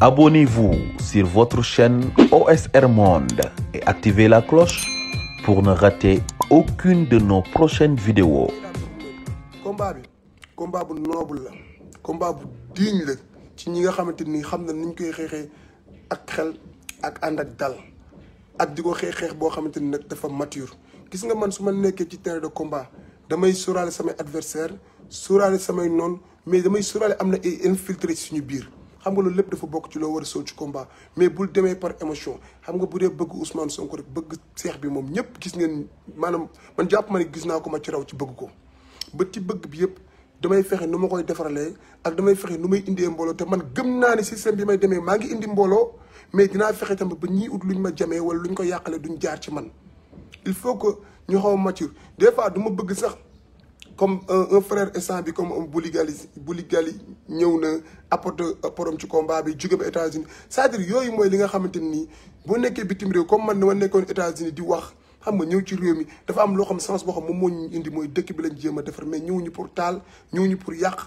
Abonnez-vous sur votre chaîne OSR Monde et activez la cloche pour ne rater aucune de nos prochaines vidéos. combat bu noble la combat bu digne la ci ñi nga xamante ni xam na niñ koy xeexee ak xel ak ànd ak dal ak di ko xeex boo xamante ni nag dafa mature. gis nga man su ma nekkee ci terrain de combat damay sóoraale samay adversaire sóoraale samay noon mais damay sóoraale am na ay infiltré ci suñu biir. xam nga loolu lépp dafa bokk ci loo war a sóor ci combat mais bul demee par émotion xam nga bu dee bëgg Ousmane Sonko rek bëgg seex bi moom ñëpp gis ngeen maanaam man jàpp ma ne gis naa ko ma ci raw ci bëgg ko ba ci bëgg bi yëpp damay fexe nu ma koy defaralee ak damay fexe nu may indee mbooloo te man gëm naa ne système bi may demee maa ngi indi mbooloo mais dinaa fexe tamit ba ñii ut luñ ma jamee wala luñ ko yàqale duñ jaar ci man il faut que ñu xaw a mature des fois du ma bëgg sax comme un frère instant bi comme un Bouligali ñëw na apporte apportam ci combat bi jóge ba États-Unis c'est-à-dire yooyu mooy li nga xamante nii boo nekkee bitim réew comme man dama nekkoon États-Unis di wax xam nga ñëw ci réew mi dafa am loo xam sens boo xam moom moo ñu indi mooy dëkk bi lañ jéem a defar mais ñëwuñu pour taal ñëwuñu pour yàq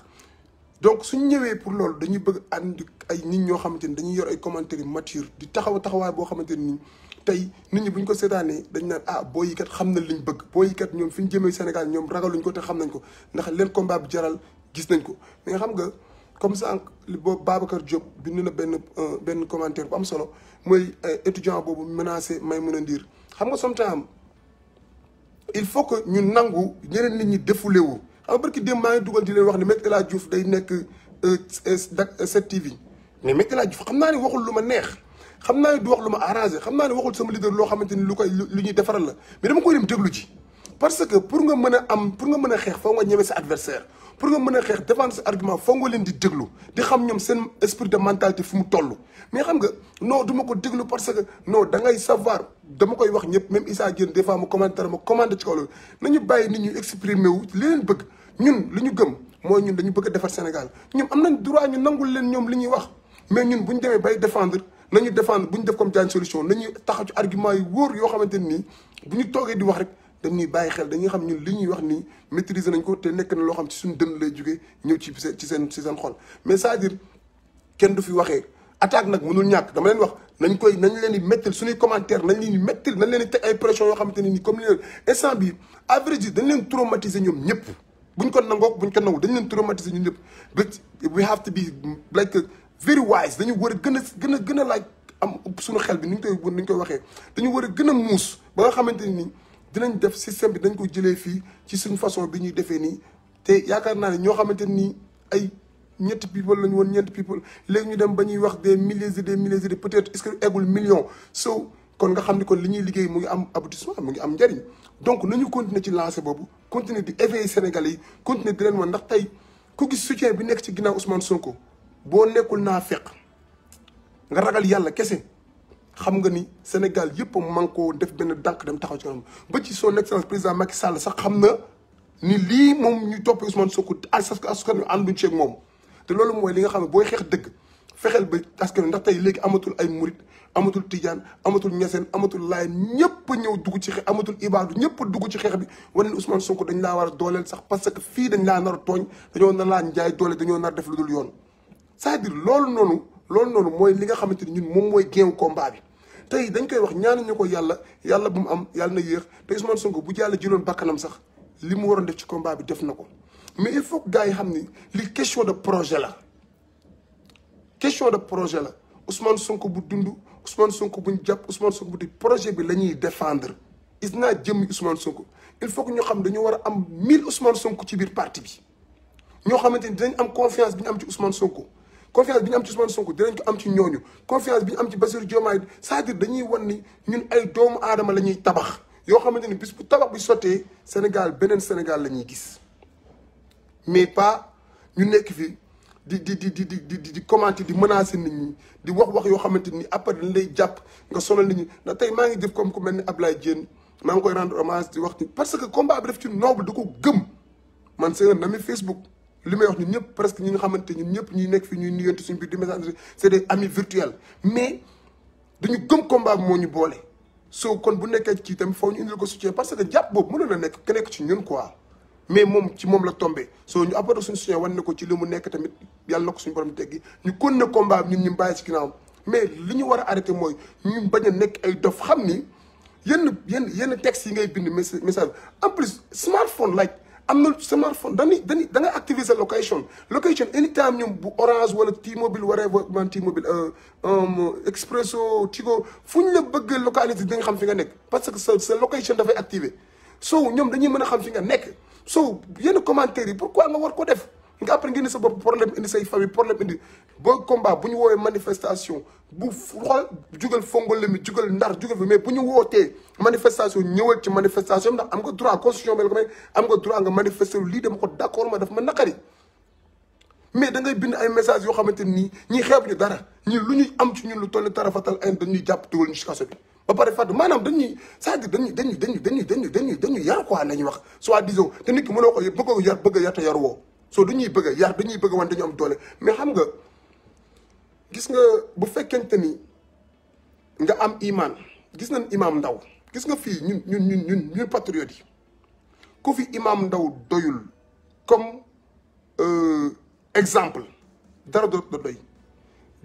donc suñ ñëwee pour loolu dañuy bëgg ànd ay nit ñoo xamante ni dañuy yor ay commentaires mature di taxawaay boo xamante ni tey nit ñi bu ñu ko seetaanee dañ naan ah booy yi kat xam na liñ bëgg booy yi kat ñoom fi ñu jëmee Sénégal ñoom ragaluñ ko te xam nañ ko ndax leen combat bi jaral gis nañ ko mais nga xam nga comme sànq li boobu Babacar Diop bind na benn commentaire bu am solo mooy étudiant boobu menacé Maïmouna Ndir xam nga sometimes il faut que ñu nangu ñeneen nit ñi défoulé wu xam nga barki démb maa ngi dugal di leen wax ne Me El Hadji Diouf day nekk 7TV mais Me El Hadji Diouf xam naa ne waxul lu ma neex xam naa ne du wax lu ma arrangé xam naa ne waxul sama leader loo xamante ni lu ñuy defaral la mais dama koy dem déglu ji parce que pour nga mën a xeex foo nga ñeme sa adversaire pour nga mën a xeex défendre sa argument foo nga leen di déglu di xam ñoom seen esprit de mentalité fu mu toll mais xam nga non du ma ko déglu parce que non da ngay savoir dama koy wax ñëpp même Issa Diène des fois mu commentaire ma commandé ci kaw loolu nañu bàyyi nit ñu exprimer wu li leen bëgg ñun li ñu gëm mooy ñun dañu bëgg a defar Sénégal ñoom am nañ droit ñu nangul leen ñoom li ñuy wax mais ñun bu ñu demee bay défendre nañu défendre bu ñu def comme Diagne Solution nañuy taxaw ci argument yi wóor yoo xamante nii bu ñu toogee di wax rek dañuy bàyyi xel dañuy xam ñun li ñuy wax nii maîtriser nañ ko te nekk na loo xam ci suñu dënn lay jógee ñëw ci seen xol mais c'est-à-dire kenn du fi waxee attaque nag mënul ñàkk dama leen wax nañ leen di mettil suñuy commentaire nañ leen di mettil nañ leen di teg ay pression yoo xamante ne nii comme li leen instant bi à vrai dire dañ leen traumatiser ñoom ñëpp buñ ko nangook buñ ko nangu dañ leen traumatiser ñun ñëpp but we have to be like very wise dañu war a gën a laaj am suñu xel bi ni ñu koy waxee dañu war a gën a muus ba nga xamante ni dinañ def système bi dañ ko jëlee fii ci suñu façon bi ñuy defee nii te yaakaar naa ne ñoo xamante ni ay ñetti people lañu woon ñeenti people léegi ñu dem ba ñuy wax des milliers et des milliers et peut-être est-ce que eggul million so kon nga xam ni kon li ñuy liggéey mu ngi am aboutissement mu ngi am njariñ donc nañu continuer ci lancé boobu continuer di éveiller Sénégalais yi continuer di leen wan ndax tey ku gis soutien bi nekk ci ginnaaw Ousmane Sonko boo nekkul naa fekk nga ragal yàlla kese xam nga ni Sénégal yëpp man koo def benn dànk dem taxaw ci kanam ba ci son excellence président Macky Sall sax xam na ni lii moom ñu toppee Ousmane Sonko askan wi ànduñ ci ak moom te loolu mooy li nga xam ne booy xeex dëgg fexeel ba askan wi ndax tey léegi amatul ay murit amatul tijaan amatul ñeseen amatul laay ñëpp ñëw dugg ci xeex amatul ibaadu ñëpp dugg ci xeex bi wane ne Ousmane Sonko dañ laa war a dooleel sax parce que fii dañ laa nar a tooñ dañoo nar laa njaay doole dañoo nar def lu dul yoon c'est-à-dire loolu noonu mooy li nga xamante ni ñun moom mooy géewu combat bi tey dañ koy wax ñaanuñu ko yàlla bu mu am yàlla na yéex te Ousmane Sonko bu jàll jëloon bakkanam sax li mu waroon def ci combat bi def na ko mais il faut que gars yi xam ni li question de projet la Ousmane Sonko bu dund Ousmane Sonko buñ jàpp Ousmane Sonko bu di projet bi la ñuy défendre is naa jëmmi Ousmane Sonko il faut que ñoo xam dañoo war a am 1000 Ousmane Sonko ci biir parti bi ñoo xamante ni dinañ am confiance bi ñu am ci Ousmane Sonko confiance bi ñu am ci Ousmane Sonko dinañ ko am ci ñooñu confiance bi ñu am ci Bassirou Diomaye c'est-à-dire dañuy wan ni ñun ay doomu aadama la ñuy tabax yoo xamante ni bis bu tabax bi sottee Sénégal beneen Sénégal la ñuy gis mais pas ñu nekk fi di commenter di menacer nit ñi di wax yoo xamante ni après dañ lay jàpp nga sonal nit ñi ndax tey maa ngi def comme ku mel ni Ablaye Diène maa ngi koy rendre hommage di wax ni parce que combat bi def ci noble da ko gëm man c'est un ami Facebook li may wax ñun ñëpp presque ñi nga xamante ñun ñëpp ñuy nekk fi ñuy nuyante suñu biir di message c'est des amis virtuels mais dañu gëm combat bi moo ñu boole so kon bu nekkee ci tamit foofu ñu indil ko soutien parce que jàpp boobu mënoon na nekk ku nekk ci ñun quoi mais moom ci moom la tombé soo ñu apporté suñu soutien wan ne ko ci li mu nekk tamit yàlla na ko suñu borom teggi ñu kon ne combat bi ñun ñu bàyyi ci ginnaawam mais li ñu war a arrêté mooy ñu bañ a nekk ay dof xam ni yenn textes yi ngay bind message en plus smartphone like am na smartphone da ngay activer sa location anytime ñoom bu Orange wala T-Mobile man T-Mobile Expresso Tigo fu ñu la bëgg localiser di nga xam fi nga nekk parce que sa location dafay activer so ñoom dañuy mën a xam fi nga nekk so yenn commentaires yi pourquoi nga war ko def nga après nga indi sa bopp problème indi say famille problème indi ba combat bu ñu woowee manifestation bu xool jugal Fongole mi jugal Ndar jugal fi mais bu ñu wootee manifestation ñëwal ci manifestation ndax am nga droit constitution bi ko may am nga droit nga manifester lii dama ko d'accord ma daf ma naqari mais da ngay bind ay messages yoo xamante ni ñii xeeb ñu dara ñii lu ñuy am ci ñun lu toll tarafatal ay dañuy jàpp dugal ñu ci kaso bi ba pare fàtte maanaam dañuy c'est-à-dire dañuy yar quoi la ñuy wax soit disons te nit ki mënoo ko bëgg a yar te yar woo soo dañuy bëgg a yar dañuy bëgg a wan dañu am doole mais xam nga gis nga bu fekkente ni nga am iman gis nañ imam Ndaw gis nga fii ñun patriotes yi ku fi imam Ndaw doyul comme exemple dara dootu la doy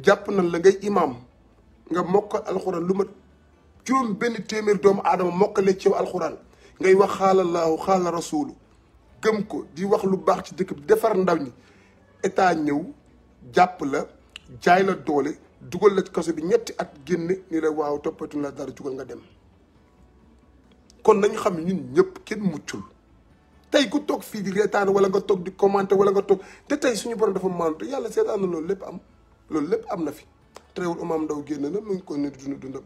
jàpp nañ la ngay imam nga mokkal alxuraan lu ma juróom benn téeméer doomu aadama mokkale ci yow alxuraan ngay wax xaalallahu xaala rasulu gëm ko di wax lu baax ci dëkk bi defar ndaw ñi état ñëw jàpp la jaay la doole dugal la ci kaso bi ñetti at génne ni la waaw toppatu la dara jugal nga dem kon nañu xam ne ñun ñëpp kenn muccul tey ku toog fii di reetaan wala nga toog di commenter wala nga toog te tey suñu borom dafa maanu te yàlla seetaan na loolu lépp am na fi teewul Imam Ndaw génn na mu ngi ko ne di dundam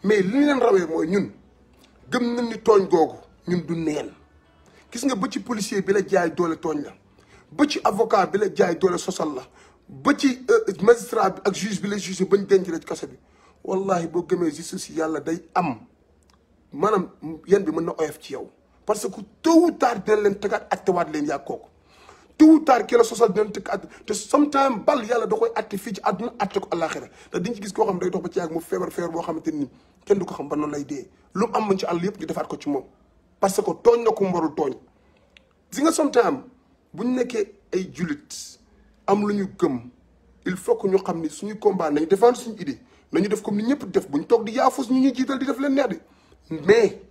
mais li ñu leen rawee mooy ñun gëm nañ ni tooñ googu ñun du neen gis nga ba ci policier bi la jaay doole tooñ la ba ci avocat bi la jaay doole sosal la ba ci magistrat bi ak juge bi la juge bañ denc la ci kaso bi wallahi boo gëmee justice yàlla day am maanaam yan bi mën na oyof ci yow parce que tôt ou tard dina leen tegaat attewaat leen yaa kooku tôt ou tard ki la sosal dina leen teg atte te sometime bal yàlla da koy atte fii ci àdduna atte ko àllaaxira te diñ ci gis koo xam day dox ba ci yàgg mu feebar boo xamante ni kenn du ko xam ba noonu lay dee lu mu am mën ci àll yëpp di defaat ko ci moom parce que tooñ na ko mu warul tooñ si nga sometime bu ñu nekkee ay jullit am lu ñu gëm il faut que ñu xam ni suñu combat nañu défendre suñu idée nañu def comme ni ñëpp def bu ñu toog di yaafus ñu ñuy jiital di def leen neex de mais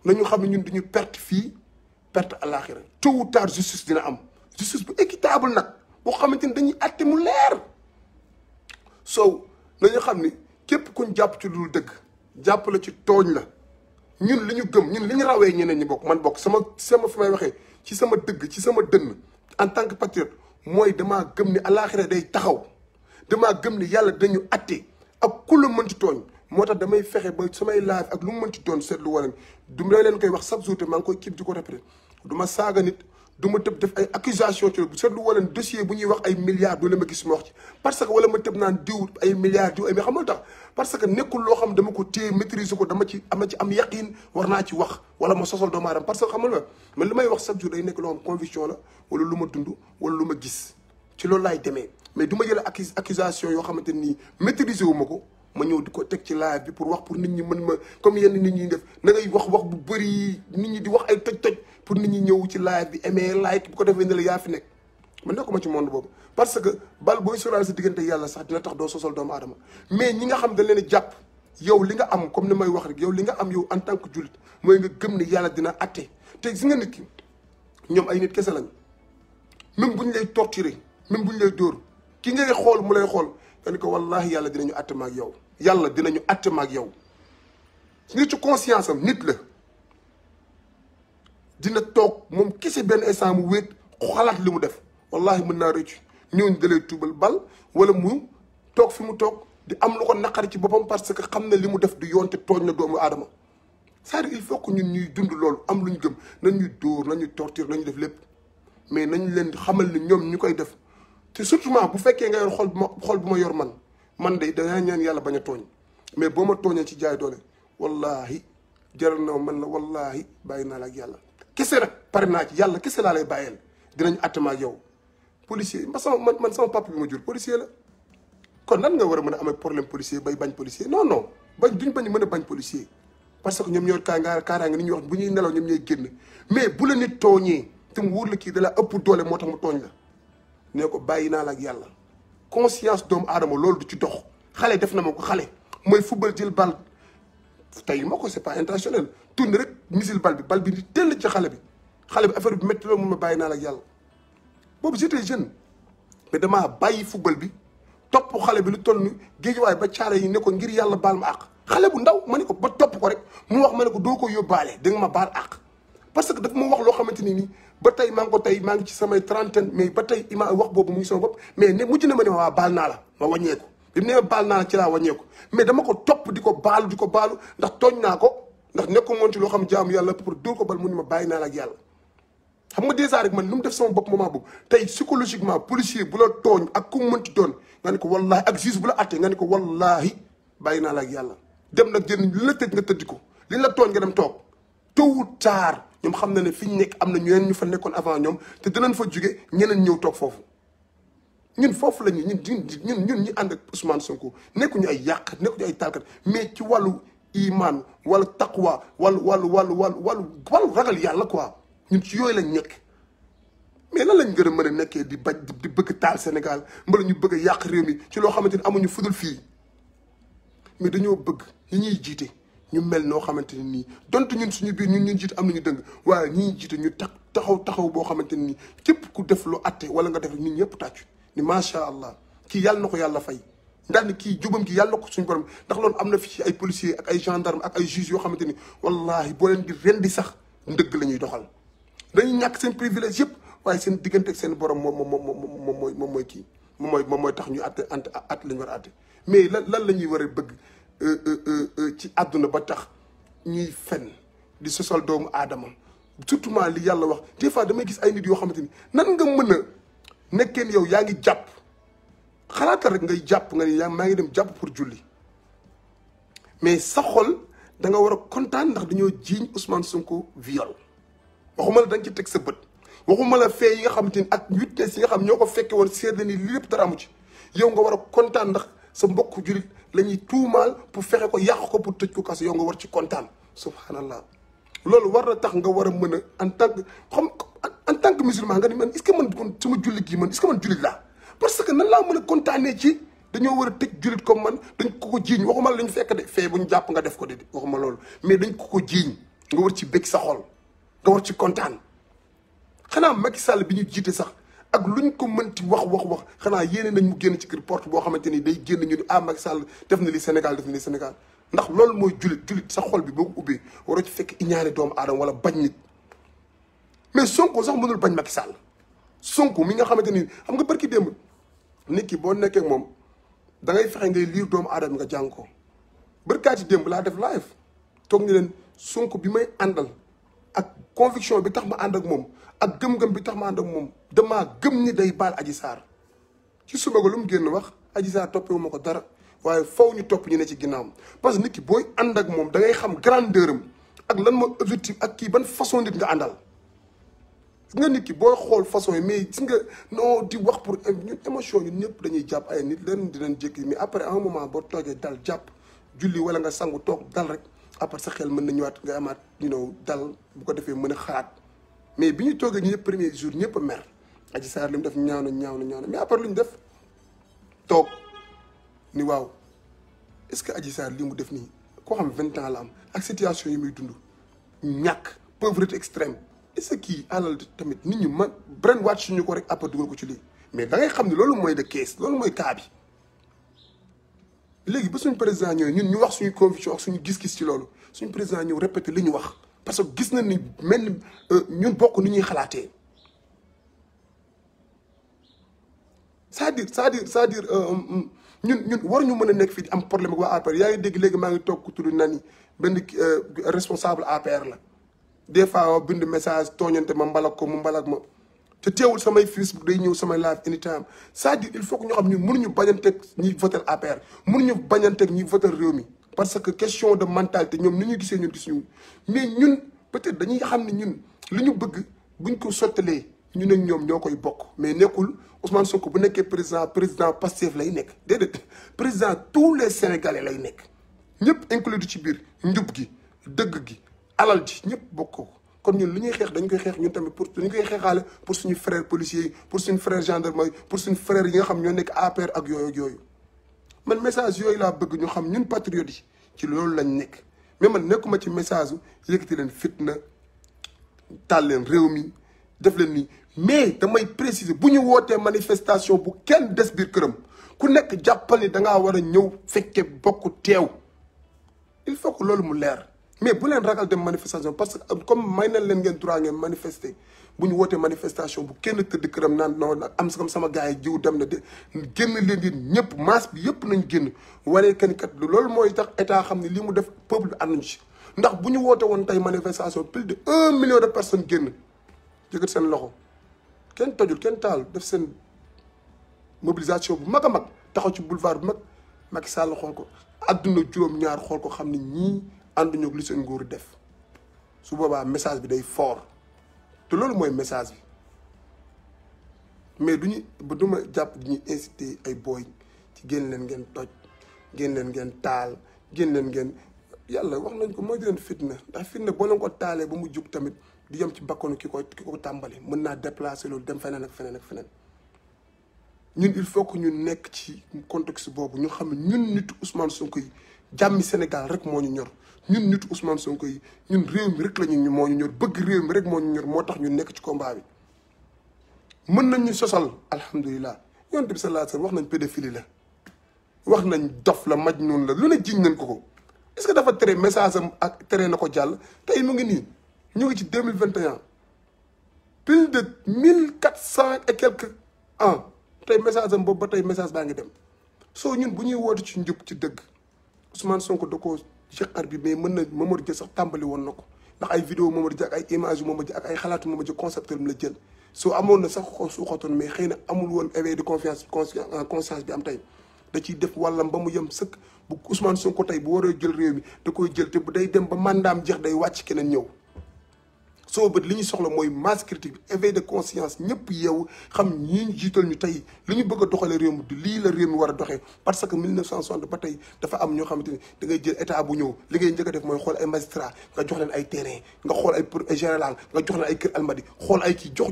nañu xam ne ñun duñu perte fii perte àllaaxira tôt ou tard justice dina am justice bu équitable nag boo xamante ni dañuy atte mu leer so nañu xam ni képp kuñ jàpp ci lu dëgg jàpp la ci tooñ la ñun li ñu gëm ñun li ñu rawee ñeneen ñi bokk man bokk sama fi may waxee ci sama dëgg ci sama dënn en tant que patriote mooy damaa gëm ni àllaaxira day taxaw damaa gëm ni yàlla dañu atte ak ku la mënti tooñ moo tax damay fexe ba samay live ak lu mu mënti doon seetlu wala du ma leen koy wax chaque jour te maa ngi koy kii di ko répété du ma saaga nit du ma tëb def ay accusation ci bu seetlu wala dossier bu ñuy wax ay milliards du la ma gis ma wax ci parce que wala ma tëb naan diw ay milliards diw ay mais xam nga tax parce que nekkul loo xam dama ko téye maîtriser ko dama ci am yaqin war naa ci wax wala ma sosal doomu aadama parce que xam nga man li may wax chaque jour day nekk loo xam conviction la wala lu ma dund wala lu ma gis ci loolu laay demee mais du ma jël accusation yoo xamante nii maîtriser wu ma ko ma ñëw di ko teg ci live bi pour wax pour nit ñi mën ma comme yenn nit ñi def na ngay wax bu bëri nit ñi di wax ay toj-toj pour nit ñi ñëw ci live bi aimer like bu ko defee ne la yaa fi nekk man nekkuma ci monde boobu parce que bal booy sóoraale sa diggante yàlla sax dina tax doo sosal doomu aadama mais ñi nga xam dañ leen jàpp yow li nga am comme ni may wax rek yow li nga am yow en tant que jullit mooy nga gëm ne yàlla dina atte te gis nga nit ki ñoom ay nit kese lañ même bu ñu lay torturer même bu ñu lay dóor ki ngay xool mu lay xool dañ ko wallahi yàlla dinañu atte ma ak yow yàlla dinañu atte ma ak yow nit ci conscience am nit la dina toog moom kese benn instant mu wéet xalaat li mu def wallahi mën naa rëccu ñooñu da lay tuubal bal wala mu toog fi mu toog di am lu ko naqari ci boppam parce que xam na li mu def du yoon te tooñ na doomu aadama c'est-à-dire il faut que ñun ñuy dund loolu am lu ñu gëm nañuy dóor nañuy torture nañu def lépp mais nañ leen xamal ni ñoom ñu koy def te surtout bu fekkee nga yor xol bu ma yor man de danaa ñaan yàlla bañ a tooñ mais boo ma tooñee ci jaay doole wallahi jaral na man la wallahi bàyyi naa la ak yàlla kese rek pare naa ci yàlla kese laa lay bàyyeel dinañ attama ak yow policier man sama papa bi ma jur policier la kon nan nga war a mën a amee problème policier bay bañ policier non duñ bañ mën a bañ policier parce que ñoom ñoo kaaraange ni ñuy wax bu ñuy nelaw ñoom ñooy génn mais bu la nit tooñee te mu wóor la kii da la ëpp doole moo tax mu tooñ la nee ko bàyyi naa la ak yàlla. conscience doomu aadama loolu du ci dox xale def na ma ko xale mooy football jël bal tey ma ko c'est pas intentionnel tourné rek misil bal bi di tell ci xale bi affaire bi métti loolu mun ma bàyyi naa la ak yàlla. boobu j'étais jeune mais damaa bàyyi football bi topp xale bi lu toll ni géejuwaay ba caare yi ne ko ngir yàlla baal ma àq xale bu ndaw ma ne ko ba topp ko rek mu wax ma ne ko doo ko yóbbaale da nga ma baal àq parce que daf ma wax loo xamante ni nii ba tey maa ngi ci samay trentaine mais ba tey ima wax boobu mu ngi sama bopp mais ne mujj na ma ne waa baal naa la ma wàññeeku bi mu ne baal naa la ci laa wàññeeku mais dama ko topp di ko baalu ndax tooñ naa ko ndax nekko moon ci loo xam jaamu yàlla pour dóor ko bal mu ne ma bàyyi naa la ak yàlla. xam nga dèjà rek man lu mu def sama bopp moment boobu tey psychologiquement policier bu la tooñ ak ku mu mënti doon nga ne ko wallaahi ak juge bu la attee nga ne ko wallaahi bàyyi naa la ak yàlla. dem nag jël li la tëj nga tëddi ko li la tooñ nga dem toog tôt ou tard ñoom xam na ne fi ñu nekk am na ñeneen ñu fa nekkoon avant ñoom te dinañ fa jóge ñeneen ñëw toog foofu. ñun foofu la ñun ñi ànd ak Ousmane Sonko nekkuñu ay yàq nekkuñu ay tàlkat mais ci wàllu iman wala taqwa wàllu ragal yàlla quoi. ñun ci yooyu lañ nekk mais lan lañ gën a mën a nekkee di bëgg taal Sénégal mbala ñu bëgg a yàq réew mi ci loo xamante ni amuñu fudul fii mais dañoo bëgg ñi ñuy jiite ñu mel noo xamante ni nii donte ñun suñu biir ñun jiite am nañu dëng waaye ñi ñuy jiite ñu taxaw boo xamante ni nii képp ku def lu atte wala nga def nit ñëpp tàccu ni macha allah kii yàlla na ko yàlla fay ndax ni kii jubam gi yàlla na ko suñu borom ndax loolu am na fi ci ay policiers ak ay gendarme ak ay juges yoo xamante ni wallahi boo leen di rendi sax ndëgg la ñuy doxal dañuy ñàkk seen privilège yëpp waaye seen diggante ak seen borom moom mooy kii moom mooy tax ñu atte la ñu war a atte mais lan la ñuy war a bëgg ci àdduna ba tax ñuy fen di sosal doomu aadama surtout li yàlla wax des fois damay gis ay nit yoo xamante ni nan nga mën a nekkeen yow yaa ngi jàpp xalaatal rek ngay jàpp nga ni maa ngi dem jàpp pour julli mais sa xol da nga war a kontaan ndax dañoo jiiñ Ousmane Sonko viol waxuma la da nga ci teg sa bët waxuma la fee yi nga xamante ni ak witness yi nga xam ñoo ko fekke woon seetlu ni li lépp dara amu ci yow nga war a kontaan ndax sa mbokk jullit la ñuy tuumaal pour fexe ko yàq ko pour tëj ko kaso yow nga war ci kontaan subhanallah loolu war na tax nga war a mën a en tant que musulman nga ni man est-ce que man kon sama julli gii man est-ce que man jullit laa parce que nan laa mën a kontaanee ci dañoo war a tëj jullit comme man dañ ko jiiñ waxuma la lañ fekk de fee bu ñu jàpp nga def ko de waxuma loolu mais dañ ko jiiñ nga war ci bëgg sa xol nga war ci kontaan xanaa Macky Sall bi ñu jiite sax ak luñ ko mënti wax xanaa yéene nañ mu génn ci kër porte boo xamante ni day génn ñu ni Macky Sall def na li Sénégal ndax loolu mooy jullit sa xol bi boo ko ubbee waroo ci fekk iñaane doomu aadama wala bañ nit mais Sonko sax mënul bañ Macky Sall Sonko mi nga xamante ni xam nga barki démb nit ki boo nekkee moom da ngay fexe ngay liir doomu aadama nga jàng ko barkaati démb laa def live toog ni leen Sonko bi may àndal ak conviction bi tax ma ànd ak moom ak gëm-gëm bi tax ma ànd ak moom damaa gëm ni day baal Adji Sarr ci suba ga lu mu génn wax Adji Sarr toppewu ma ko dara waaye faw ñu topp ñu ne ci ginnaawam parce que nit ki booy ànd ak moom da ngay xam grandeur am ak lan mooy objectif ak kii ban façon nit nga àndal. gis nga nit ki booy xool façon yi mais gis nga non di wax pour ñun émotion ñun ñëpp dañuy jàpp ay nit leen dinañ jékki mais après un moment boo toogee dal jàpp julli wala nga sangu toog dal rek après sa xel mën na ñëwaat nga amaat dal bu ko defee mën a xalaat mais bi ñu toogee ñu ñëpp premier jour ñëpp a mer Adji Sarr li mu def ñaaw na mais après lu ñu def toog ni waaw est-ce que Adji Sarr li mu def nii koo xam 20 ans la am ak situation yi muy dund ñàkk pauvreté extrême est-ce que kii alal tamit nit ñi man brainwash suñu ko rek après dugal ko ci lii mais da ngay xam ne loolu mooy de case loolu mooy cas bi léegi ba suñu président ñëw ñun ñu wax suñu conviction ak suñu gis-gis ci loolu suñu président ñëw répété li ñu wax parce que gis na ni mel ñun bokk ni ñuy xalaatee c'est-à-dire ñun waruñu mën a nekk fii di am problème ak waa APR yaa ngi dégg léegi maa ngi toog ku tudd Nani benn responsable APR la des fois bind message tooñante ma mbalak ko mu mbalak ma te teewul samay Facebook day ñëw samay live anytime c'est-à-dire il faut que ñu xam ñun mënuñu bañanteeg ñiy voter APR mënuñu bañanteeg ñiy voter réew mi parce que question de mentalité ñoom ni ñu gisee ñun gis ñu mais ñun peut-être dañuy xam ne ñun li ñu bëgg buñ ko sottalee ñu ne ñoom ñoo koy bokk mais nekkul Ousmane Sonko bu nekkee président Pastef lay nekk déedéet président tous les Sénégalais lay nekk ñëpp inclus ci biir njub gi dëgg gi alal ji ñëpp bokk ko kon ñun li ñuy xeex dañ koy xeex ñun tamit pour dañu koy xeexaale pour suñu frère policiers yi pour suñu frère gendarmerie pour suñu frère yi nga xam ñoo nekk APR ak yooyu man message yooyu laa bëgg ñu xam ñun patriotes yi ci loolu lañ nekk mais man nekkuma ci message yëkkati leen fitna taal leen réew mi def leen nii mais damay préciser bu ñu wootee manifestation bu kenn des biir këram ku nekk jàppal ni dangaa war a ñëw fekke bokk teew il faut que loolu mu leer mais bu leen ragal dem manifestation parce que comme may nañ leen ngeen droit ngeen manifester bu ñu wootee manifestation bu kenn tëdd këram naan non am comme sama gars yi jiw dem na de génn leen di ñëpp masse bi yëpp nañ génn waree kenn kat loolu mooy tax état xam ne li mu def peuple bi ànduñ ci ndax bu ñu woote woon tey manifestation plus de 1 million de personnes génn jëkkat seen loxo kenn tojul kenn taal def seen mobilisation bu mag a mag taxaw ci boulevard bu mag Macky Sall xool ko adduna juróom-ñaar xool ko xam ne ñii ànduñu ak li seen nguur def su boobaa message bi day fort te loolu mooy message bi mais duñu ba duma jàpp di ñuy inciter ay booy ci génn leen ngeen toj génn leen ngeen taal génn leen ngeen yàlla wax nañ ko mooy di leen fitna ndax fitna boo leen ko taalee ba mu jug tamit di yem ci bakkanu ki ko tàmbali mën naa déplacer loolu dem feneen ak feneen ak feneen ñun il faut que ñu nekk ci contexte boobu ñu xam ne ñun nitu Ousmane Sonko yi jàmmi Sénégal rek moo ñu ñor ñun nitu Ousmane Sonko yi ñun réew mi rek la ñu moo ñu ñor bëgg réew mi rek moo ñu ñor moo tax ñu nekk ci combat bi mën nañ ñu sosal alhamdulilah yonent bi sallallahu alayhi wasallam wax nañ pédophilie la wax nañ dof la majnun la lu ne jiñ nañ ko est-ce que dafa tere message am ak tere na ko jàll tey mu ngi nii ñu ngi ci 2021 plus de 1400 et quelques ans tey message am boobu ba tey message baa ngi dem soo ñun bu ñuy woote ci njub ci dëgg Ousmane Sonko da ko jëqar bi mais mën na Mamadou Dia sax tàmbali woon na ko ndax ay vidéo Mamadou Dia ak ay image yu Mamadou Dia ak ay xalaatu Mamadou Dia concepteur la jël soo amoon na sax suuxatoon mais xëy na amul woon éveil de conscience bi am tey da ciy def wàllam ba mu yem sëkk bu Ousmane Sonko tey bu waree jël réew mi da koy jël te bu day dem ba mandaam jeex day wàcc keneen ñëw soo bët li ñu soxla mooy masse critique bi éveil de conscience ñëpp yeewu xam ñii ñu jiital ñu tey li ñu bëgg a doxalee réew mi du lii la réew mi war a doxee parce que 1960 ba tey dafa am ñoo xamante ni da ngay jël état bu ñëw li ngay njëkk a def mooy xool ay magistrat nga jox leen ay terrain nga xool ay général nga jox leen ay kër almadi xool ay kii jox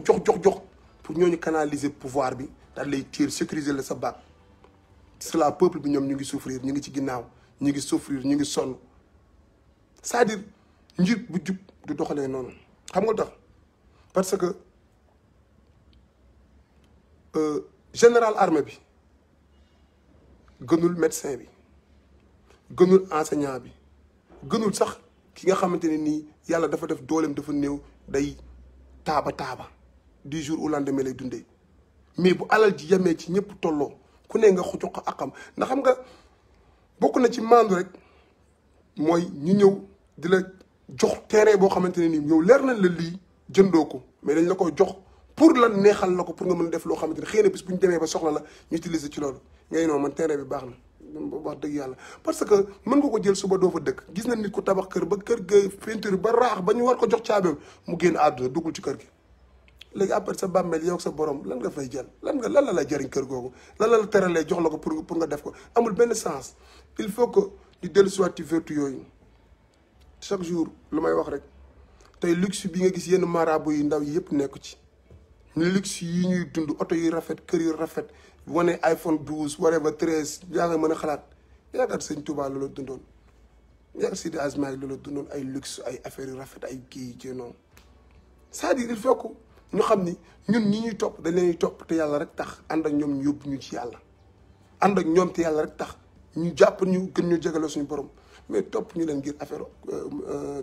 pour ñooñu canaliser pouvoir bi daal lay tiir sécuriser la sa baat c'est la peuple bi ñoom ñu ngi souffrir ñu ngi ci ginnaaw ñu ngi souffrir ñu ngi sonn c'est-à-dire njiit bu jub du doxalee noonu xam nga tax parce que général armée bi gënul médecin bi gënul enseignant bi gënul sax ki nga xamante ne nii yàlla dafa def dooleem dafa néew day taaba du jour au lendemain lay dundee mais bu alal ji yemee ci ñëpp tolloo ku ne nga jox ko akam ndax xam nga bokk na ci maandu rek mooy ñu ñëw di la jox terrain boo xamante ne nii yow leer nañ la lii jëndoo ko mais dañ la ko jox pour la neexal la ko pour nga mën a def loo xamante ne xëy na bis bu ñu demee ba soxla la ñu utiliser ci loolu ngay noonu man terrain bi baax na wax dëgg yàlla parce que mën nga ko jël suba doo fa dëkk gis na nit ku tabax kër ba kër ga peinture ba raax ba ñu war ko jox caabeem mu génn àdduna duggul ci kër gi léegi après sa bàmmeel yow sa borom lan nga fay jël lan la lay jëriñ kër googu lan la teralee jox la ko pour nga def ko amul benn sens il faut que ñu dellu soit ci vertu yooyu chaque jour lu may wax rek tey luxe bi nga gis yenn marabu yu ndaw yi yëpp nekku ci ñu luxe yi ñuy dund oto yu rafet kër yu rafet wane iPhone 12 whatever 13 yaa nga mën a xalaat yaakaar sëñ Touba loola dundoon yaakaar Sidi Azmaï loola dundoon ay luxe ay affaires yu rafet ay kii ci noonu c'est-à-dire il faut que ñu xam ni ñun ñi ñuy topp dañ leen topp te yàlla rek tax ànd ak ñoom ñu yóbbu ñu ci yàlla ànd ak ñoom te yàlla rek tax ñu jàpp ñu gën ñu jegaloo suñu borom mais topp ñu leen ngir affaire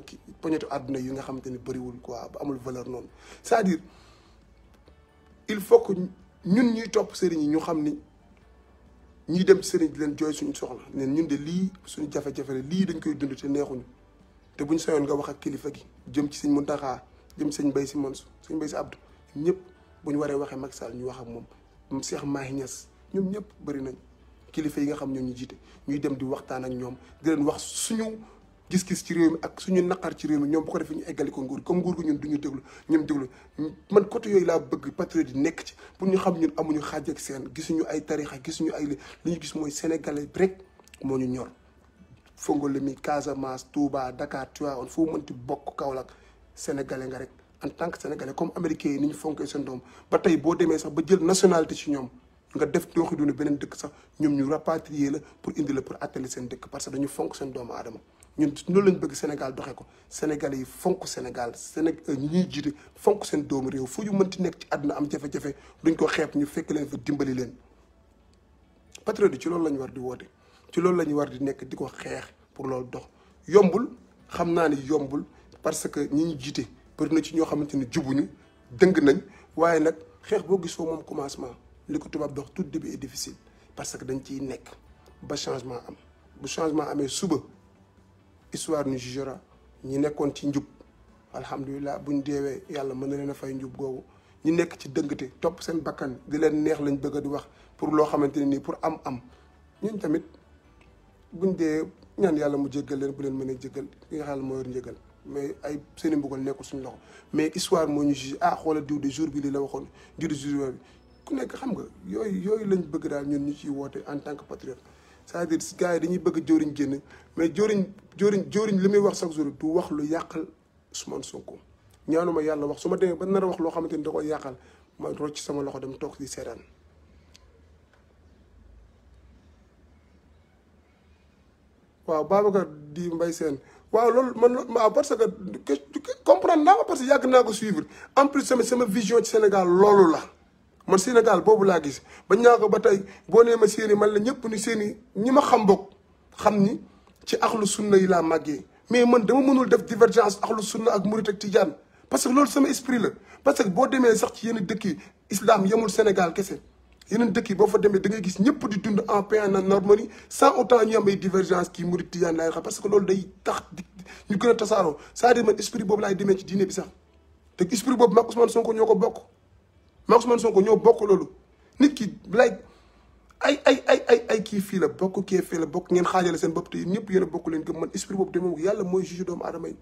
ki poñetu àdduna yi nga xamante ni bëriwul quoi ba amul valeur noonu c'est-à-dire il faut que ñun ñuy topp sëriñ yi ñu xam ni ñuy dem ci sëriñ di leen jooy suñu soxla ne ñun de lii suñu jafe-jafe la lii dañ koy dund te neexuñu te buñ sayoon nga wax ak kilifa gi jëm ci sëñ Mountakha jëm sëñ Mbaye Sy Mansour sëñ Mbaye Sy Abdou ñëpp bu ñu waree waxee Macky Sall ñu wax ak moom Cheikh Mahi Niass ñoom ñëpp bëri nañ kilifa yi nga xam ñoom ñu jiite ñuy dem di waxtaan ak ñoom di leen wax suñu gis-gis ci réew mi ak suñu naqar ci réew mi ñoom bu ko defee ñu eggali ko nguur comme nguur gu ñun duñu déglu ñoom déglu man côté yooyu laa bëgg patriote yi nekk ci pour ñu xam ñun amuñu xaaj ak seen gisuñu ay tarixa gisuñu ay li ñu gis mooy sénégalais rek moo ñu ñor Fongolemi Casamance Touba Dakar Tivaouane foo mënti bokk Kaolack sénégalais nga rek en tant que sénégalais comme américains yi ni ñu fonkee seen doom ba tey boo demee sax ba jël nationalité ci ñoom nga def dooxi duna beneen dëkk sax ñoom ñu rapatrier la pour indi la pour atteler seen dëkk parce que dañu fonk seen doomu aadama ñun loolu lañ bëgg Sénégal doxee ko sénégalais yi fonk Sénégal ñi ñuy jiite fonk seen doomu réew fu ñu mënti nekk ci àdduna am jafe-jafe duñ ko xeeb ñu fekk leen fa dimbali leen patriote yi ci loolu la ñu war di woote ci loolu la ñu war di nekk di ko xeex pour loolu dox yombul xam naa ni yombul parce que ñi ñu jiite bëri na ci ñoo xamante ni jubuñu dëng nañ waaye nag xeex boo gisoo moom commencement li ko tubaab dox tout début est difficile parce que dañ ciy nekk ba changement am bu changement amee suba histoire nous jugera ñi nekkoon ci njub alhamdulilah buñ deewee yàlla mën na leen a fay njub googu ñi nekk ci dëngate topp seen bakkan di leen neex lañ bëgg di wax pour loo xamante ne nii pour am ñun tamit buñ dee ñaan yàlla mu jéggal leen bu leen mënee jéggal ki nga xam ne moo yor njëgal mais ay seeni mbugal nekkul suñu loxo mais histoire moo ñu jugé xoolal diw de jour bi li la waxoon diw de jour bi ku nekk xam nga yooyu lañ bëgg daal ñun ñu ciy woote en tant que patriote c'est-à-dire gars yi dañuy bëgg jëwriñ génn mais jëwriñ li muy wax chaque jour du wax lu yàqal Ousmane Sonko ñaanuma yàlla wax su ma demee ba nar a wax loo xamante ni da koy yàqal ma rocc sama loxo dem toog di seetaan waaw Babacar di Mbaye Sène waaw loolu man waaw parce que comprendre naa ko parce que yàgg naa ko suivre en plus sama vision ci Sénégal loolu la man Sénégal boobu laa gis ba ñaa ko ba tey boo nee ma seeni man la ñëpp ni seeni ñi ma xam bokk xam ni ci axlu sunna yi laa màggee mais man dama mënul def divergence axlu sunna ak murit ak tijaan parce que loolu sama esprit la parce que boo demee sax ci yenn dëkk yi islam yemul Sénégal kese yeneen dëkk yi boo fa demee da ngay gis ñëpp di dund en paix en harmonie sans autant ñu am ay divergence kii murit tijaan laay xam parce que loolu day tax ñu gën a tasaaroo c'est-à-dire man esprit boobu laay demee ci diine bi sax te esprit boobu maag Ousmane Sonko ñoo ko bokk maag Ousmane Sonko ñoo bokk loolu nit ki like ay kii fii la bokk kii fii la bokk ngeen xaajale seen bopp te ñëpp yéen a bokk leen gëm man esprit boobu de moom yàlla mooy juge doomu aadama yi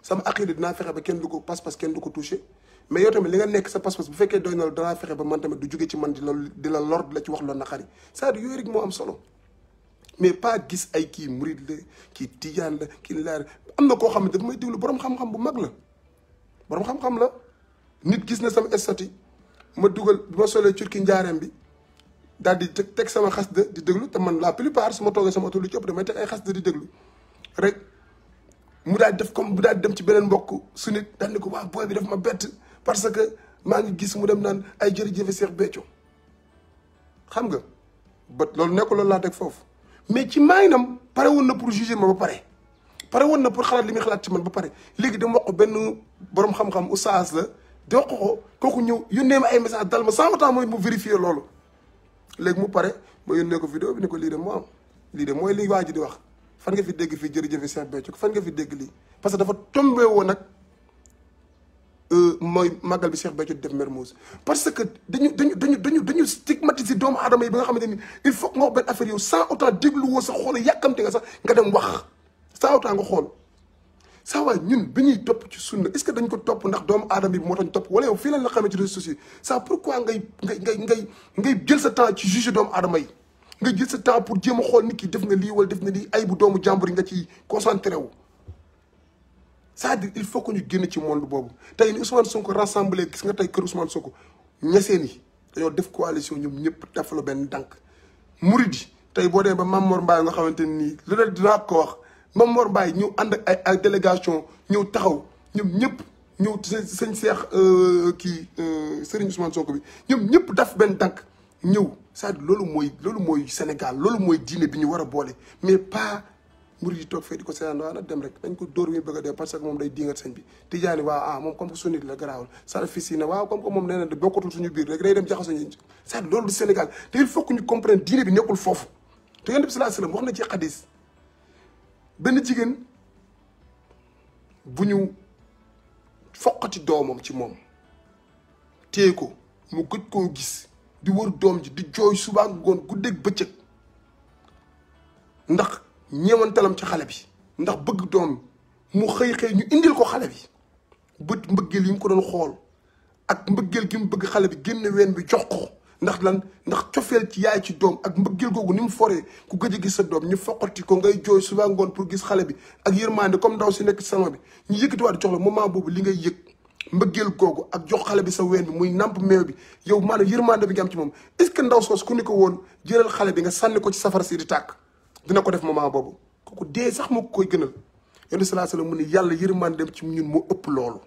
sama aqida dinaa fexe ba kenn du ko pas-pas kenn du ko touché mais yow tamit li nga nekk sa pas-pas bu fekkee doy na la danaa fexe ba man tamit du jóge ci man di la lor di la ci wax loolu naqari c'est-à-dire yooyu rek moo am solo mais pas gis ay kii murid la kii tijaan la kii laar am na koo xam ne dafa may déglu borom xam-xam bu mag la borom xam-xam la nit gis na sama statut ma dugal bi ma solee curki njaareem bi daal di teg sama xasida di déglu te man la plupart su ma toogee sama oto lu ci ëpp damay teg ay xasida di déglu rek mu daal def comme mu daal dem ci beneen mbokk su nit daal ni ko waa booy bi daf ma bett parce que maa ngi gis mu dem naan ay jërëjëf Cheikh Béthio xam nga ba loolu nekkul loolu laa teg foofu mais ci maayinam pare woon na pour juger ma ba pare woon na pour xalaat li muy xalaat ci man ba pare léegi dama wax ko benn borom xam-xam oustaz la di wax ko kooku ñëw yónnee ma ay message dal ma sans autant mooy mu vérifier loolu léegi mu pare ma yónnee ko vidéo bi ni ko lii de moo am lii de mooy li waa ji di wax fan nga fi dégg fii jërëjëf Cheikh Béthio fan nga fi dégg lii parce que dafa tombé woon nag mooy màggal bi Cheikh Béthio di def Mermoz parce que dañu stigmatiser doomu aadama yi ba nga xamante ni il faut nga wax benn affaire yow sans autant déglu woo sax xool yàkkamte nga sax nga dem wax sans autant nga xool saa waay ñun bi ñuy topp ci sunna est-ce que dañ ko topp ndax doomu aadama bi moo tax ñu topp wala yow fii lañ la xamee ci réseaux sociaux ça pourquoi ngay jël sa temps ci juger doomu aadama yi nga jël sa temps pour jéem a xool nit ki def na lii wala def na lii ay bu doomu jàmbur yi nga ciy concentré wu c'est-à-dire il faut que ñu génn ci monde boobu tey ni Ousmane Sonko rassemblé gis nga tey kër Ousmane Sonko ñeseen yi dañoo def coalition ñoom ñëpp def la benn dànk murid yi tey boo dee ba Mame Mor Mbaye nga xamante nii lu ne dinaa ko wax Mame Mor Mbaye ñëw ànd ak ay délégation ñëw taxaw ñoom ñëpp ñëw sëñ Seex kii Serigne Ousmane Sonko bi ñoom ñëpp daf benn dànk ñëw c'est-à-dire loolu mooy Sénégal loolu mooy diine bi ñu war a boole mais pas murid yi toog fee di ko seetaan waa nag dem rek dañ ko dóor muy bëgg a dee parce que moom day dingat sëñ bi tijaani waaw moom comme que sunnit la garaawul salafis yi ne waaw comme que moom nee na de bokkatul suñu biir rek day dem jaxaso ñu c'est-à-dire loolu du Sénégal te il faut que ñu comprendre diine bi nekkul foofu te Yonent bi sallallahu alayhi wasallam wax na ci xadis benn jigéen bu ñu foqati doomam ci moom téye ko mu gëj koo gis di wër doom ji di jooy suba ngoon guddeeg bëccëg ndax ñeewantalam ci xale bi ndax bëgg doom mu xëy ñu indil ko xale bi bët mbëggeel yi mu ko doon xool ak mbëggeel gi mu bëgg xale bi génn ween bi jox ko ndax lan ndax cofeel ci yaay ci doom ak mbëggeel googu ni mu foree ku gëj a gis sa doom ñu foqati ko ngay jooy suba ngoon pour gis xale bi ak yërmande comme ndaw si nekk ci salon bi ñu yëkkatiwaat jox la moment boobu li ngay yëg mbëggeel googu ak jox xale bi sa ween bi muy namp meew bi yow maanaam yërmande bi nga am ci moom est-ce que ndaw soos ku ni ko woon jëlal xale bi nga sànni ko ci safara si di tàkk dina ko def moment boobu kooku dee sax moo ko koy gënal yonent sallallahu alayhi wasallam mu ne yàlla yërmande dem ci ñun moo ëpp loolu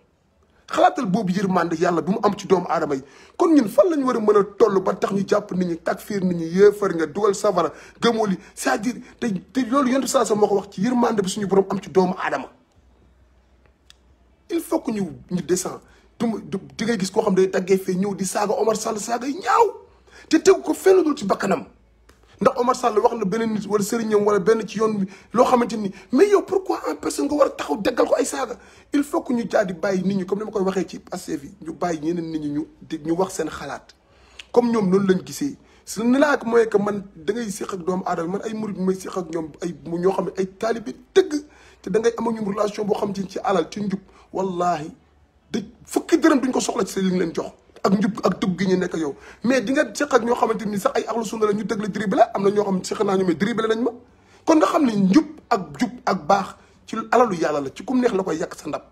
xalaatal boobu yërmande yàlla bi mu am ci doomu aadama yi kon ñun fan lañu war a mën a toll ba tax ñu jàpp nit ñi takfiir nit ñi yéefar nga dugal safara gëmoo li c'est-à-dire te loolu yonent sallallahu alayhi wasallam moo ko wax ci yërmande bi suñu borom am ci doomu aadama il faut que ñu descend di ngay gis koo xam day daggee fee ñëw di saaga Omar Sall saaga yi ñaaw te tegu ko fenn dul ci bakkanam ndax Omar Sall wax na benn nit wala sëriñam wala benn ci yoon bi loo xamante ni mais yow pourquoi en personne nga war a taxaw deggal ko ay saaga il faut que ñu jaadi bàyyi nit ñi comme ni ma koy waxee ci Pastef yi ñu bàyyi ñeneen nit ñi ñu wax seen xalaat comme ñoom noonu lañ gisee su ni laa ko mooy que man da ngay séq ak doomu aadama man ay murid may séq ak ñoom ay ñoo xam ne ay taalibe dëgg te da ngay am ak ñoom relation boo xam ci alal ci njub wallahi fukki dërëm duñ ko soxla ci li nga leen jox ak njub ak dëgg gi ñu nekk yow mais di nga seq ak ñoo xamante ni sax ay axlu sunna la ñu dëgg la dribble am na ñoo xam ne seq naa ñu mais dribble nañ ma kon nga xam ne njub ak jub ak baax ci alalu yàlla la ci kum neex la koy yàq sa ndab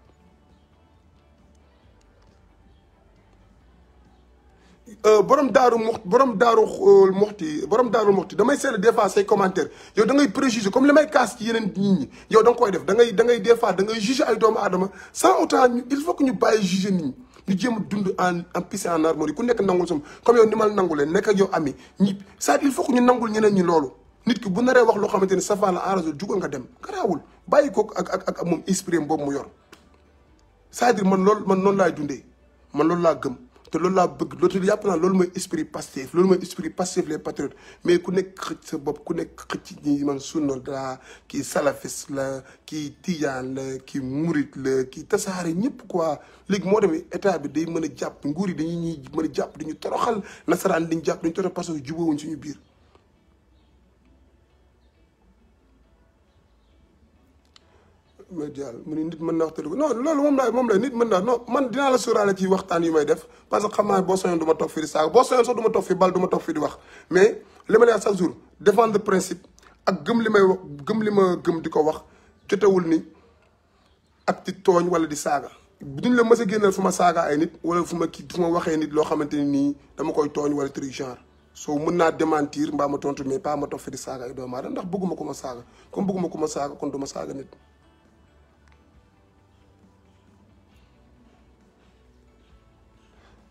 borom daaru muxti damay seetlu des fois say commentaire yow da ngay préjuger comme li may kaas ci yeneen nit ñi yow da nga koy def da ngay des fois da ngay juger ay doomu aadama sans autant il faut que ñu bàyyi juger nit ñi ñu jéem a dund en paix en harmonie ku nekk nangul sam comme yow ni ma la nangulee nekk ak yow ami ñi ça il faut que ñu nangul ñeneen ñi loolu nit ki bu naree wax loo xamante ni safaan la enragé jugal nga dem garaawul bàyyi ko ak moom esprit boobu mu yor c'est-à-dire man noonu laay dundee man loolu laa gëm te loolu laa bëgg loolu yàpp naa loolu mooy esprit Pastef loolu mooy esprit Pastef les patriotes mais ku nekk xëcc sa bopp ku nekk xëcc ñi man sunna la kii salafis la kii tijaan la kii murit la kii tasaare ñëpp quoi léegi moo demee état bi day mën a jàpp nguur yi dañuy ñuy mën a jàpp dañu toroxal nasaraan dañu jàpp dañu toroxal parce que jubóowuñ suñu biir ma jàll mu ni nit mën na wax te non loolu moom la nit mën naa non man dinaa la sóoraale ci waxtaan yu may def parce que xam naa boo soñoon du ma toog fii di saaga boo soñoon sax du ma toog fii bal du ma toog fii di wax mais li ma lay wax chaque jour défendre principe ak gëm li may wax gëm di ko wax jotewul ni ak di tooñ wala di saaga duñ la mës a génneel fu ma saaga ay nit wala fu ma waxee nit loo xamante ni nii dama koy tooñ wala truc genre soo mën naa démentir mbaa ma tontu mais pas ma toog fii di saaga ay doomu aadama ndax bëgguma ko ma saaga comme bëgguma ko ma saaga kon du ma saaga nit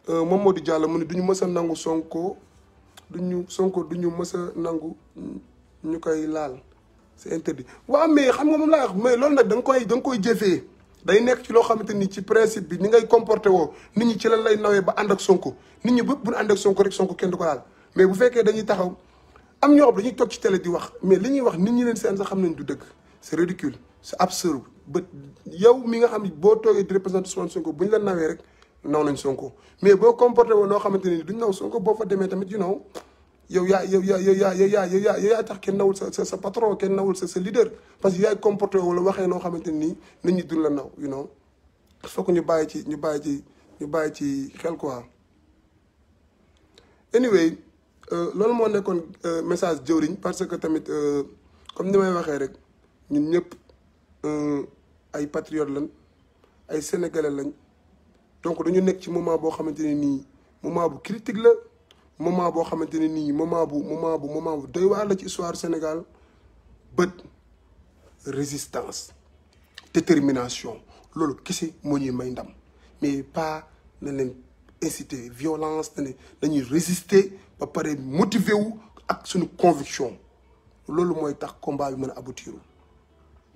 moom moo di jàll mu ne duñu mës a nangu Sonko duñu mës a nangu ñu koy laal c'est interdit waaw mais xam nga moom laa wax mais loolu nag da nga koy jëfee day nekk ci loo xamante ni ci principe bi ni ngay comporté woo nit ñi ci lan lay nawee ba ànd ak Sonko nit ñi bëpp bu ñu ànd ak Sonko rek Sonko kenn du ko laal mais bu fekkee dañuy taxaw am ñoo xam dañuy toog ci télé di wax mais li ñuy wax nit ñi leen seen sax xam nañ du dëgg c'est ridicule c'est absurde ba yow mi nga xam ni boo toogee di représenté Sonko bu ñu la nawee rek naw nañ Sonko mais boo comporté woon noo xamante ni duñ naw Sonko boo fa demee tamit yow yaa tax kenn nawul sa patron kenn nawul sa leader parce que yaay comporté wala waxee noo xamante ni nit ñi duñ la naw il faut que ñu bàyyi ci xel quoi. anyway loolu moo nekkoon message jëwriñ parce que tamit comme ni may waxee rek ñun ñëpp ay patriotes lañ ay sénégalais lañ. donc dañu nekk ci moment boo xamante ne nii moment bu critique la moment boo xamante ne nii moment bu doy waar la ci histoire Sénégal bët résistance détermination loolu kese moo ñuy may ndam mais pas na leen inciter violence na ne dañuy résister ba pare motiver wu ak suñu conviction loolu mooy tax combat bi mën a aboutir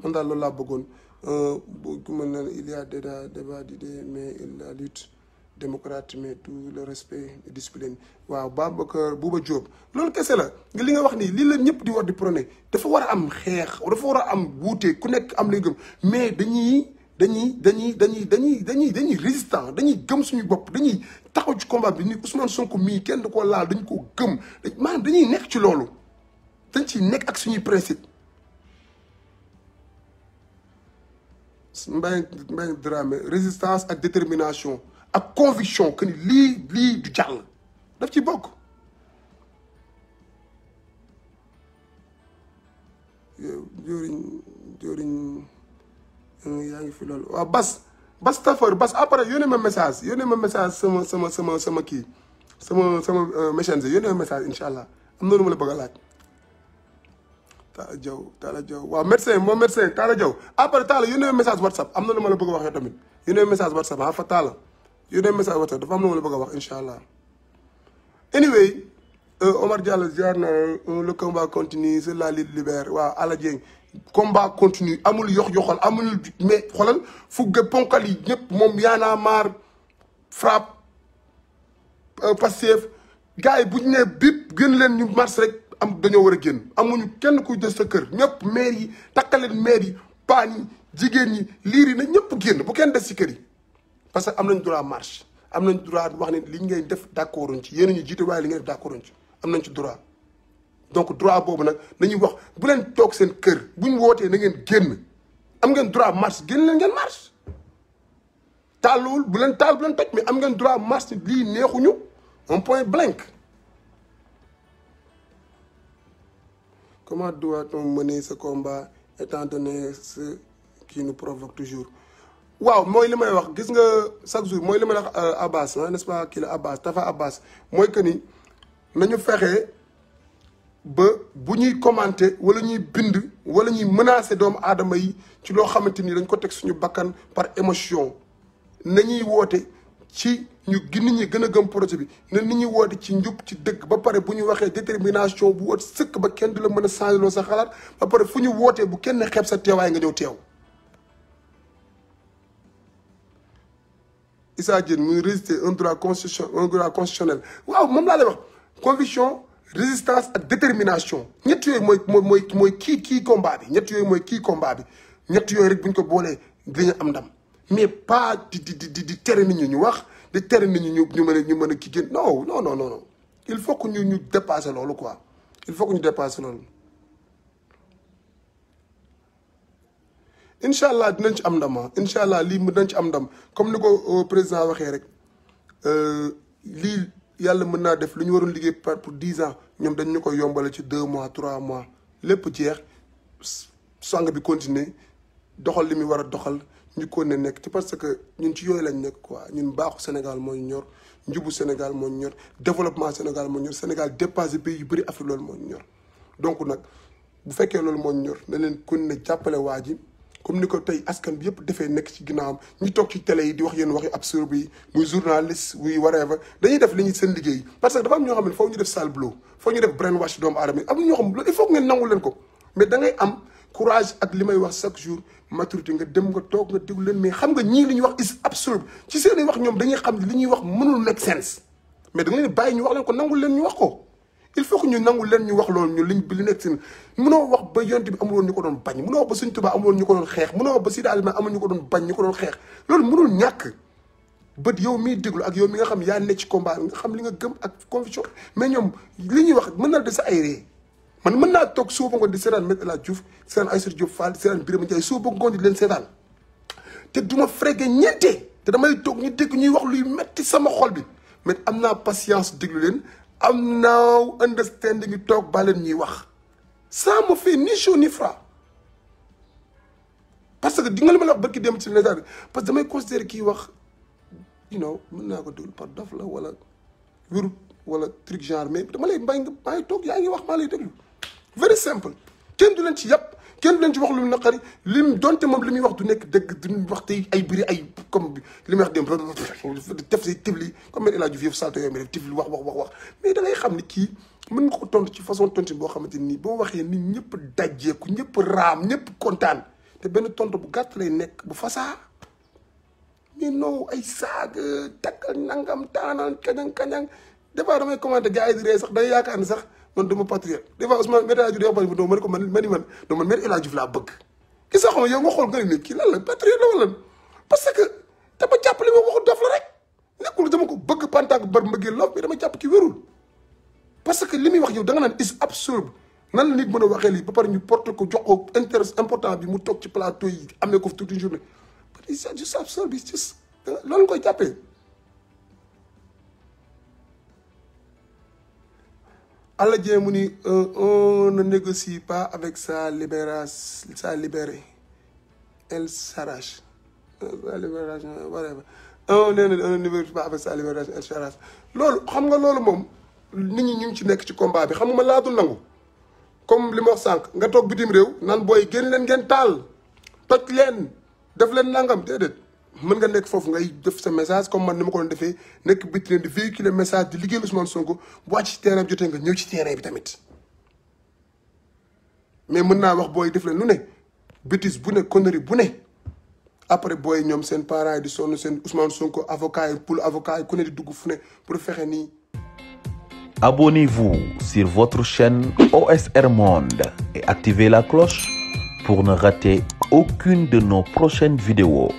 man daal loolu laa bëggoon. Il y a des débats d'idées, mais la lutte démocrate, mais tout le respect et discipline. waaw Babacar Bouba Diop loolu kese la li nga wax nii lii la ñëpp di war di prôné dafa war a am xeex dafa war a am wuute ku nekk am li gëm mais dañuy résistant dañuy gëm suñu bopp dañuy taxaw ci combat bi ni Ousmane Sonko mii kenn du ko laal dañ ko gëm maanaam dañuy nekk ci loolu dañ ciy nekk ak suñuy principe. Mbaye Dramé résistance ak détermination ak conviction que ni lii du jàll daf ci bokk jëriñ yaa ngi fi loolu waaw Bas Tafor Bas après yónnee ma message sama kii sama messenger yónnee ma message incha allah am na lu ma la bëgg a laaj. Talla Diaw waaw médecin Talla Diaw après Talla yónnee message WhatsApp am na lu ma la bëgg a wax yow tamit yónnee message WhatsApp fa Talla yónnee message WhatsApp dafa am lu ma la bëgg a wax incha allah. anyway Omar Diallo ziar na le combat continue c'est la lutte libère waaw Ala Dieng combat continue amul yoxal amul mais xoolal fugge ponkal yi ñëpp moom yaanaa maar frappe Pastef gars yi bu ñu nee bip gën leen ñu mars rek am dañoo war a génn amuñu kenn kuy des sa kër ñëpp maire yi takkaleen maire yi paan yi jigéen ñi liir yi na ñëpp génn bu kenn des ci kër yi parce que am nañ droit marche am nañ droit wax ne li ngay def d'accorduñ ci yéen ñu jiite waaye li ngay def d'accorduñ ci am nañ ci droit donc droit boobu nag nañuy wax bu leen toog seen kër buñ wootee na ngeen génn am ngeen droit marche génn leen ngeen marche taalul bu leen taal bu leen toj mais am ngeen droit marche lii neexuñu un point blank. Comment doit-on mener ce combat étant donné ce qui nous provoque toujours waaw mooy li may wax gis nga chaque jour mooy li may wax Abbas n'est-ce pas kii la Abbas Tafa Abbas mooy que ni nañu fexe ba bu ñuy commenter wala ñuy bind wala ñuy menacer doomu aadama yi ci loo xamante ni dañ ko teg suñu bakkan par émotion nañuy woote ci ñu nit ñi gën a gëm projet bi ne nit ñi woote ci njub ci dëgg ba pare bu ñu waxee détermination bu wot sëkk ba kenn du la mën a changer loo sa xalaat ba pare fu ñu wootee bu kenn xeeb sa teewaay nga ñëw teew. Issa Diène muy résister un droit constitutionnel waaw moom laa lay wax conviction résistance ak détermination ñett yooyu mooy kii combat bi ñett yooyu mooy kii combat bi ñett yooyu rek bu ñu ko boolee dinañ am ndam mais pas di tere nit ñi ñu wax di tere nit ñi ñu mën a kii génn non il faut que ñu dépasser loolu quoi il faut que ñu dépasser loolu. incha allah dinañ ci am ndam incha allah lii dinañ ci am ndam comme ni ko président waxee rek lii yàlla mën naa def lu ñu waroon liggéey pour 10 ans ñoom dañ ñu ko yombale ci 2 mois 3 mois lépp jeex sang bi continuer doxal li muy war a doxal ñu ko ne nekk ci parce que ñun ci yooyu lañ nekk quoi ñun baaxu Sénégal moo ñu ñor njubu Sénégal moo ñu ñor développement Sénégal moo ñu ñor Sénégal dépassé pays yu bëri Afrique loolu moo ñu ñor donc nag bu fekkee loolu moo ñu ñor na leen kon ne jàppale waa ji comme ni ko tey askan bi yëpp defee nekk ci ginnaawam ñu toog ci télé yi di wax yéen wax yu absurde yi muy journaliste muy whatever dañuy def li ñu seen liggéey parce que dafa am ñoo xam ne foofu ñu def sale boulot foofu ñu def brainwash doomu aadama yi am ñoo xam il faut que ngeen nangu leen ko mais da ngay am courage ak li may wax chaque jour maturité nga dem nga toog nga déglu leen mais xam nga ñii li ñuy wax is absurde ci seen i wax ñoom dañuy xam li ñuy wax mënul make sense mais da nga leen bàyyi ñu wax leen ko nangul leen ñu wax ko il faut que ñu nangul leen ñu wax loolu ñu liñ bi li nekk seen mënoo wax ba yonent bi amul woon ñu ko doon bañ mënoo wax ba Sëñ Tuubaa amul woon ñu ko doon xeex mënoo wax ba Seydi Aliou amul ñu ko doon bañ ñu ko doon xeex loolu mënul ñàkk bët yow miy déglu ak yow mi nga xam yaa nekk ci combat nga xam li nga gëm ak conviction mais ñoom li ñuy wax mën na de sa ay ree man mën naa toog suba ngoon di seetaan Me El Hadji Diouf seetaan Aïssatou Diop Fall di seetaan Birame Ndiaye suba ngoon di leen seetaan te du ma frége ñeente te damay toog ñu dégg ñuy wax luy metti sama xol bi mais am naa patience déglu leen am naa understanding ñu toog ba leen ñuy wax ça me fait ni chaud ni froid parce que di nga li ma la wax barki dem ci léegi parce que damay considérer kii wax you know mën naa ko déglu par dof la wala wérut wala truc genre mais dama lay mbay nga maa ngi toog yaa ngi wax maa lay déglu very simple kenn du leen ci yàpp kenn du leen ci wax lu naqari lim donte moom li muy wax du nekk dëgg du wax tey ay biri ay comme li muy wax dem def say tifli comme Me El Hadji Diouf salte yooyu mi def tifli wax mais da ngay xam ni kii mën nga ko tontu ci façon tontu boo xamante ni boo waxee nit ñëpp dajjeeku ñëpp raam ñëpp kontaan te benn tontu bu gàtt lay nekk bu fasaa mais non ay saaga takkal nangam taanaan kañang des fois damay commenté gars yi di ree sax day yaakaar ni sax man dama patriote des fois Ousmane Me El Hadji Diouf day wax ko man Me El Hadji Diouf laa bëgg ki sax yow nga xool nga ne kii lan la patriote la wala parce que dama jàpp li ma waxu dof la rek nekkul dama ko bëgg pantaak bar mbëggee loof mais dama jàpp ki wérul parce que li muy wax yow da nga naan is absurde nan la nit mën a waxee lii ba pare ñu porte ko jox ko intérêt important bi mu toog ci plateau yi amee ko toute une journée but it's just absurde it's just loolu nga koy jàppee Alla Dieng mu ni on ne négocie pas avec sa libération, sa libérée. Elle s'arrache. La libération, whatever. On ne négocie pas avec sa libération, elle s'arrache. Loolu xam nga loolu moom nit ñi ñu ngi ci nekk ci combat bi xam nga ma laatul nangu comme li ma wax sànq nga toog bitim réew naan booy génn leen ngeen taal toj leen def leen nangam déedéet mën nga nekk foofu ngay def sa message comme man ni ma ko doon defee nekk bitim réew di véhiculer message di liggéeyal Ousmane Sonko bu wàcc ci terrain bi jotee nga ñëw ci terrain bi tamit mais mën naa wax booy def leen lu ne bêtise bu ne connerie bu ne après booy ñoom seen parents yi di sonn seen Ousmane Sonko avocat yi pour avocat yi ku ne di dugg fu ne pour fexe nii. Abonnez-vous sur votre chaîne OSR Monde et activez la cloche pour ne rater aucune de nos prochaines vidéos.